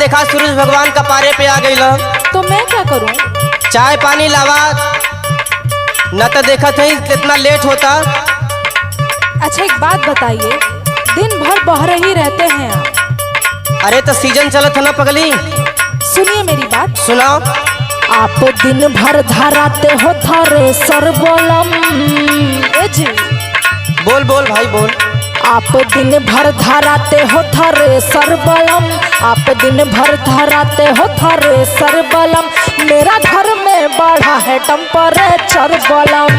देखा सूरज भगवान का पारे पे आ गई। तो मैं क्या करूं? चाय पानी लावा, न तो देखा थे कितना लेट होता। अच्छा एक बात बताइए, दिन भर बहरे ही रहते हैं आप? अरे तो सीजन चलत है ना पगली। सुनिए मेरी बात। सुनाओ। आप दिन भर धराते हो थारे सरबलम। ए जी बोल बोल भाई बोल। आप दिन भर धराते हो थारे सरबलम, आप दिन भर धराते हो थारे सरबलम। मेरा घर में बढ़ा है टेम्परेचर बलम।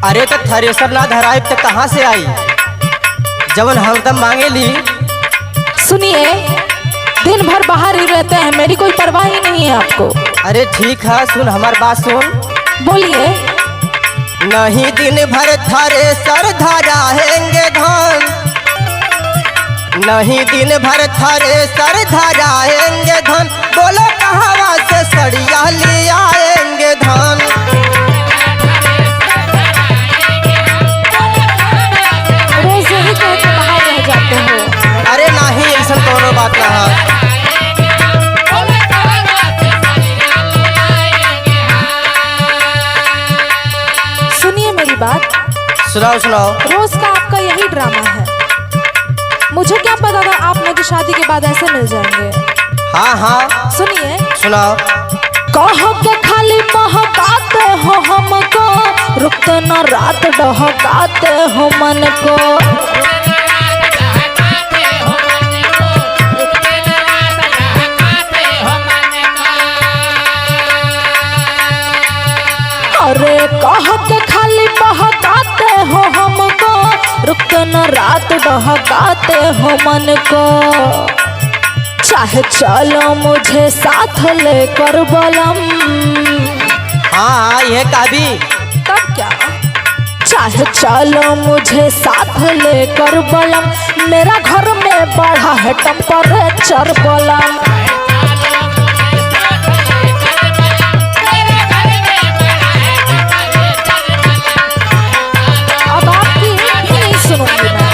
अरे तो थ्रेसर ना धराए तो कहाँ से आई, जवन हरदम मांगे ली। सुनिए, दिन भर बाहर ही रहते हैं, मेरी कोई परवाह ही नहीं है आपको। अरे ठीक है, सुन हमार बात सुन। बोलिए। नहीं दिन भर थ्रेसर धराएंगे धान, नहीं दिन भर थ्रेसर धराएंगे धान। बोलो कहाँ से सड़िया ले आएंगे धान। रोज यही कह के बाहर रह जाते हो। अरे नहीं, ऐसा कोनो बात ना है। सुनिए मेरी बात। सुनाओ सुनाओ। रोज का आपका यही ड्रामा है। मुझे क्या पता था आप मुझे शादी के बाद ऐसे मिल जाएंगे। हाँ हाँ सुनिए। सुनाओ। कहो के खाली महकाते हो हमको, रुकते न रात डहकाते हो मन को। अरे कहो के खाली महकाते हो हमको, रुकते न रात डहकाते हो मन को। चाहे चलो मुझे साथ लेकर बलम। हाँ हाँ ये काबी। तब क्या? चाहे चलो मुझे साथ लेकर बलम। मेरा घर में बढ़ा है टेम्परेचर बलम। अब आपकी भी नहीं सुनूंगी मैं।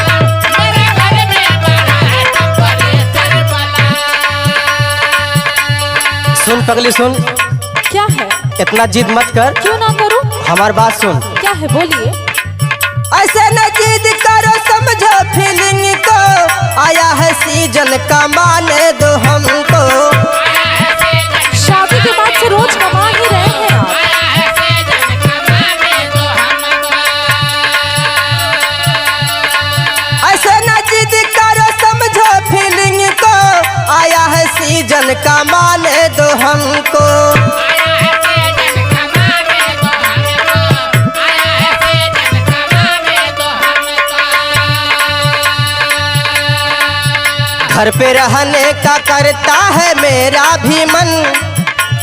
सुन पगली सुन। क्या है? इतना जिद मत कर। क्यों ना करूं? हमार बात सुन। क्या है बोलिए। ऐसे न जिद करो, समझो फीलिंग को। आया है सीजन का, माने दो हमको। शादी के बाद से रोज कमा ही रहे हैं आप। ऐसे न जिद करो, समझो फीलिंग को। आया है सीजन का, माने दो हमको। घर पे रहने का करता है मेरा भी मन।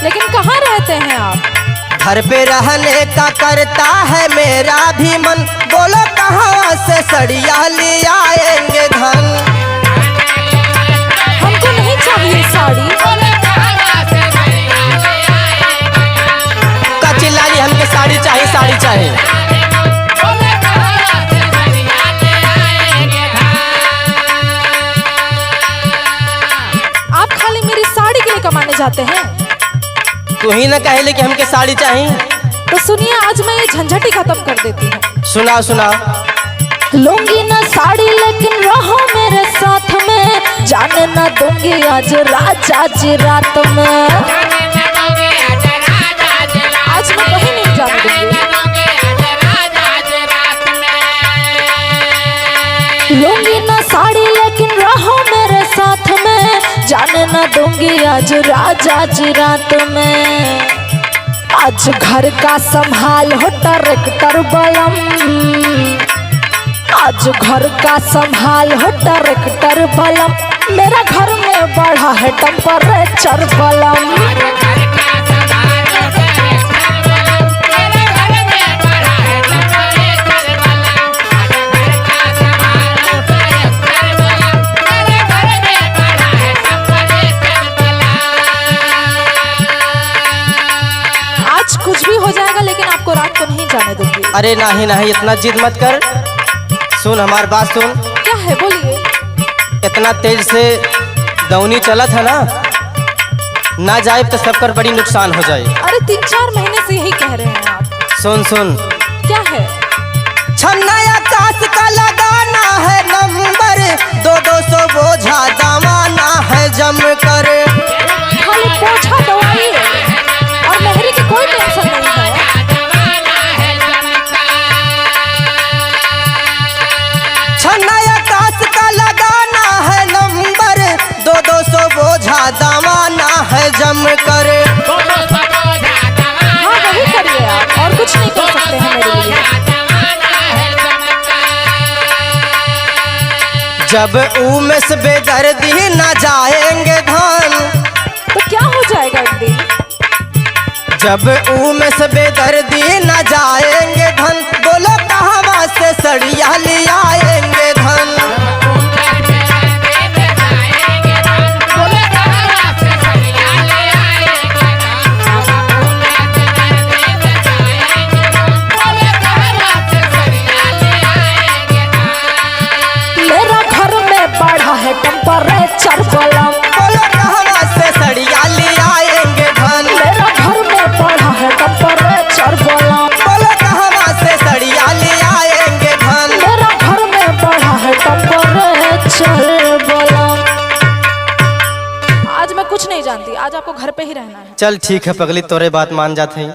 लेकिन कहाँ रहते हैं आप? घर पे रहने का करता है मेरा भी मन। बोलो कहाँ से सड़िया ले आएंगे धन। हमको नहीं चाहिए साड़ी। चिल्ला ली हमके साड़ी चाहिए, साड़ी चाहिए। आप खाली मेरी साड़ी के लिए कमाने जाते हैं? तू ही ना कहे कि हमके साड़ी चाहिए। तो सुनिए, आज मैं ये झंझट ही खत्म कर देती हूँ। सुनाओ सुनाओ। लूंगी ना साड़ी लेकिन रहो मेरे साथ में। जाने ना दूंगी आज राजा जी रात में। आज मैं कहीं नहीं जाने दूंगी। लूंगी ना साड़ी लेकिन रहो मेरे साथ में। जाने ना दूंगी आज राजा जी रात में। आज घर का संभाल हो ट्रैक्टर बलम। आज घर का संभाल हो ट्रैक्टर बलम। मेरा घर में बढ़ा है टेम्परेचर बलम। अरे नहीं नहीं, इतना जिद मत कर। सुन हमार बात सुन। क्या है बोलिए। इतना तेज से दौनी चला था ना जाए तो सबकर बड़ी नुकसान हो जाए। अरे 3-4 महीने से यही कह रहे हैं आप। सुन सुन। क्या है। छन्ना आकाश का लगाना है नंबर, 200 बोझा दमाना है जम कर। खाली पोछा दवाई और मेहरी की कोई टेंशन नहीं है। छन्ना आकाश का लगाना है नंबर, 200 बोझा दमाना है जम कर। हाँ वही करिए आप, और कुछ नहीं कर सकते हैं मेरे लिए। जब उमेश बेदर्दी न जाएंगे धान, तो क्या हो जाएगा एक दिन। जब उमेश बेदर्दी न जाएंगे धन, बोलो कहाँ से सड़िया ले आएंगे धन। मेरा घर में बढ़ा है टेम्परेचर बलम, बोलो कहाँ से सड़िया ले आएंगे धन। मेरा घर में बढ़ा है टेम्परेचर बलम, बोलो कहाँ से सड़िया ले आएंगे धन। मेरा घर में बढ़ा है टेम्परेचर बलम। आज मैं कुछ नहीं जानती, आज आपको घर पे ही रहना है। चल ठीक है पगली, तोरे बात मान जाते हैं।